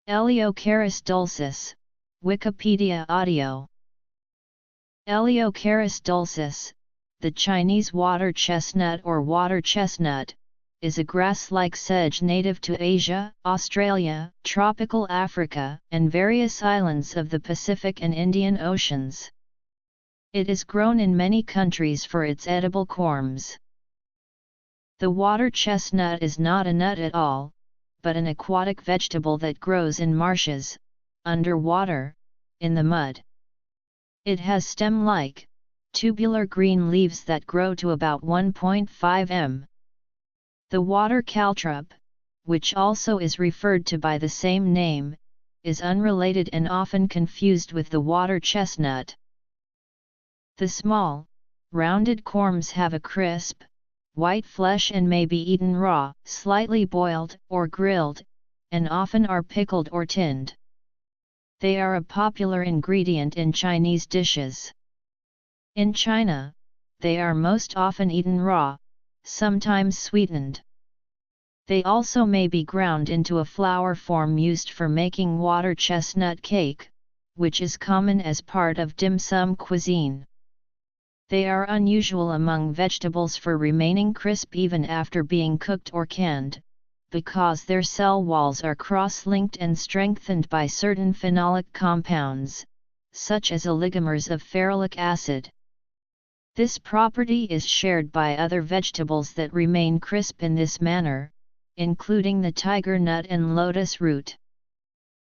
Eleocharis dulcis, Wikipedia audio. Eleocharis dulcis, the Chinese water chestnut or water chestnut, is a grass-like sedge native to Asia, Australia, tropical Africa, and various islands of the Pacific and Indian Oceans. It is grown in many countries for its edible corms. The water chestnut is not a nut at all, but an aquatic vegetable that grows in marshes, underwater, in the mud. It has stem-like, tubular green leaves that grow to about 1.5 m. The water caltrop, which also is referred to by the same name, is unrelated and often confused with the water chestnut. The small, rounded corms have a crisp, white flesh and may be eaten raw, slightly boiled or grilled, and often are pickled or tinned. They are a popular ingredient in Chinese dishes. In China, they are most often eaten raw, sometimes sweetened. They also may be ground into a flour form used for making water chestnut cake, which is common as part of dim sum cuisine. They are unusual among vegetables for remaining crisp even after being cooked or canned, because their cell walls are cross-linked and strengthened by certain phenolic compounds, such as oligomers of ferulic acid. This property is shared by other vegetables that remain crisp in this manner, including the tiger nut and lotus root.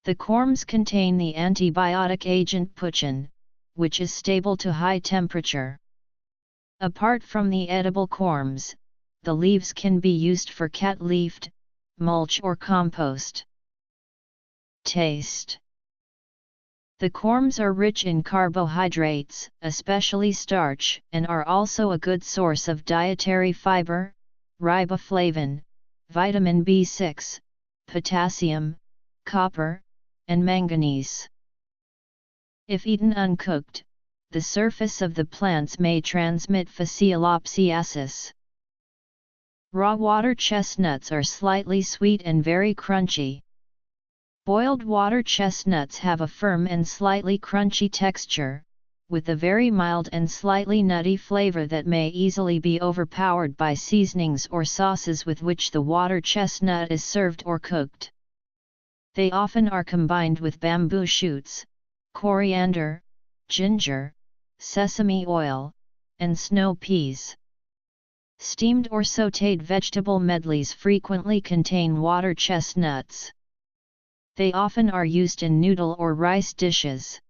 The corms contain the antibiotic agent puchin, which is stable to high temperature. Apart from the edible corms, the leaves can be used for cat-leafed, mulch or compost. Taste. The corms are rich in carbohydrates, especially starch, and are also a good source of dietary fiber, riboflavin, vitamin B6, potassium, copper, and manganese. If eaten uncooked, the surface of the plants may transmit fasciolopsiasis. Raw water chestnuts are slightly sweet and very crunchy. Boiled water chestnuts have a firm and slightly crunchy texture, with a very mild and slightly nutty flavor that may easily be overpowered by seasonings or sauces with which the water chestnut is served or cooked. They often are combined with bamboo shoots, coriander, ginger, sesame oil, and snow peas. Steamed or sautéed vegetable medleys frequently contain water chestnuts. They often are used in noodle or rice dishes.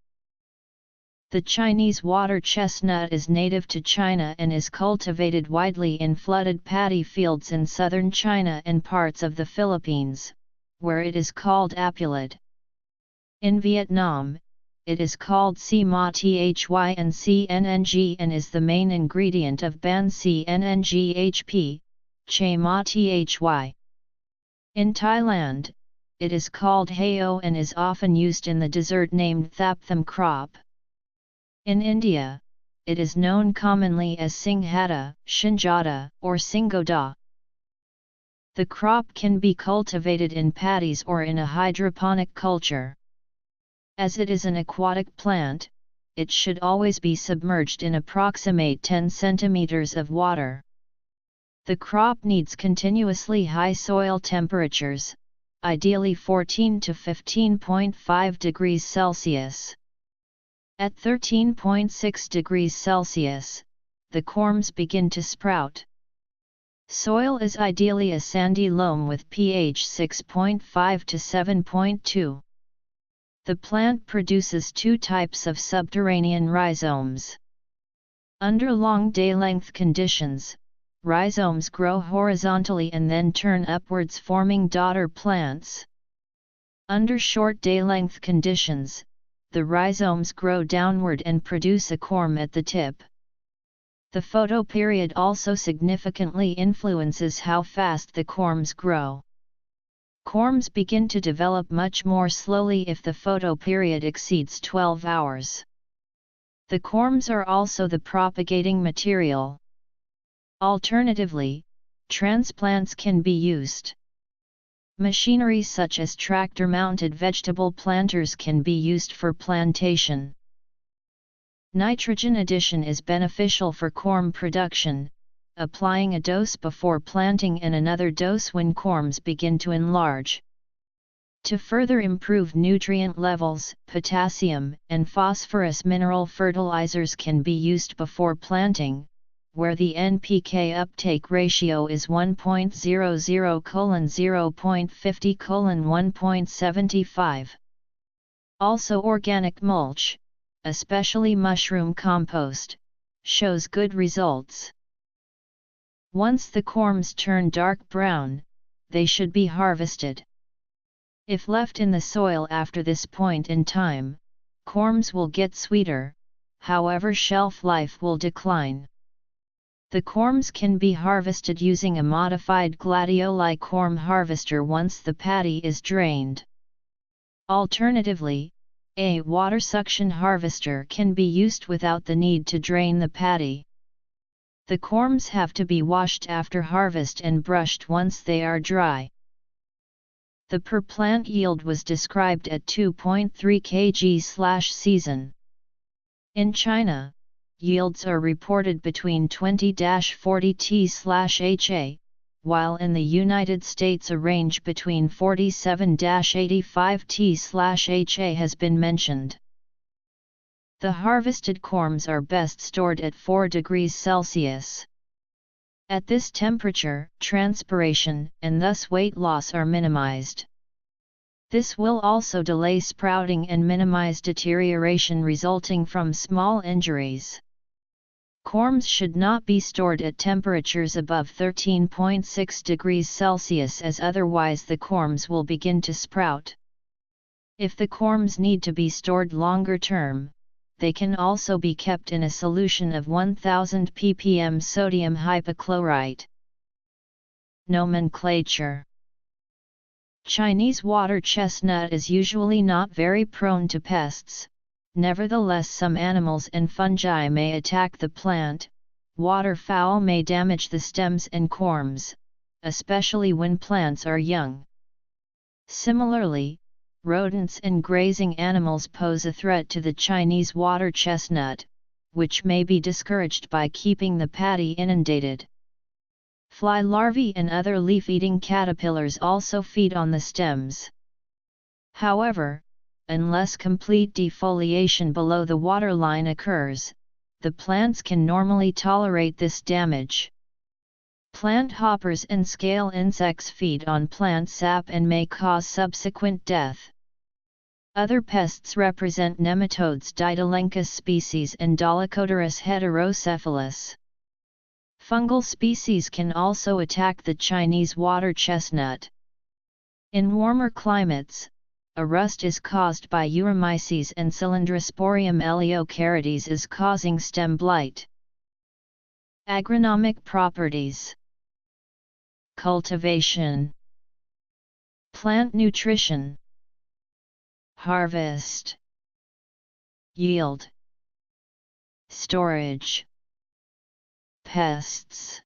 The Chinese water chestnut is native to China and is cultivated widely in flooded paddy fields in southern China and parts of the Philippines, where it is called apulid. In Vietnam, it is called C ma Thy and CNNG and is the main ingredient of ban CNNGHP, Che ma Thy. In Thailand, it is called Heo and is often used in the dessert named Thaptham crop. In India, it is known commonly as Singhata, Shinjata, or Singoda. The crop can be cultivated in paddies or in a hydroponic culture. As it is an aquatic plant, it should always be submerged in approximate 10 cm of water. The crop needs continuously high soil temperatures, ideally 14 to 15.5 degrees Celsius. At 13.6 degrees Celsius, the corms begin to sprout. Soil is ideally a sandy loam with pH 6.5 to 7.2. The plant produces two types of subterranean rhizomes. Under long day-length conditions, rhizomes grow horizontally and then turn upwards, forming daughter plants. Under short day-length conditions, the rhizomes grow downward and produce a corm at the tip. The photoperiod also significantly influences how fast the corms grow. Corms begin to develop much more slowly if the photoperiod exceeds 12 hours. The corms are also the propagating material. Alternatively, transplants can be used. Machinery such as tractor-mounted vegetable planters can be used for plantation. Nitrogen addition is beneficial for corm production, applying a dose before planting and another dose when corms begin to enlarge. To further improve nutrient levels, potassium and phosphorus mineral fertilizers can be used before planting, where the NPK uptake ratio is 1.00:0.50:1.75. Also organic mulch, especially mushroom compost, shows good results. Once the corms turn dark brown, they should be harvested. If left in the soil after this point in time, corms will get sweeter, however shelf life will decline. The corms can be harvested using a modified gladioli corm harvester once the paddy is drained. Alternatively, a water suction harvester can be used without the need to drain the paddy. The corms have to be washed after harvest and brushed once they are dry. The per plant yield was described at 2.3 kg/season. In China, yields are reported between 20-40 t/ha, while in the United States a range between 47-85 t/ha has been mentioned. The harvested corms are best stored at 4 degrees Celsius. At this temperature, transpiration and thus weight loss are minimized. This will also delay sprouting and minimize deterioration resulting from small injuries. Corms should not be stored at temperatures above 13.6 degrees Celsius as otherwise the corms will begin to sprout. If the corms need to be stored longer term, they can also be kept in a solution of 1000 ppm sodium hypochlorite. Nomenclature. Chinese water chestnut is usually not very prone to pests. Nevertheless, some animals and fungi may attack the plant. Waterfowl may damage the stems and corms, especially when plants are young. Similarly, rodents and grazing animals pose a threat to the Chinese water chestnut, which may be discouraged by keeping the paddy inundated. Fly larvae and other leaf-eating caterpillars also feed on the stems. However, unless complete defoliation below the waterline occurs, the plants can normally tolerate this damage. Plant hoppers and scale insects feed on plant sap and may cause subsequent death. Other pests represent nematodes Didylencus species and Dolichoderus heterocephalus. Fungal species can also attack the Chinese water chestnut. In warmer climates, a rust is caused by Eurymyces and Cylindrosporium Eleocharis is causing stem blight. Agronomic properties. Cultivation. Plant nutrition. Harvest. Yield. Storage. Pests.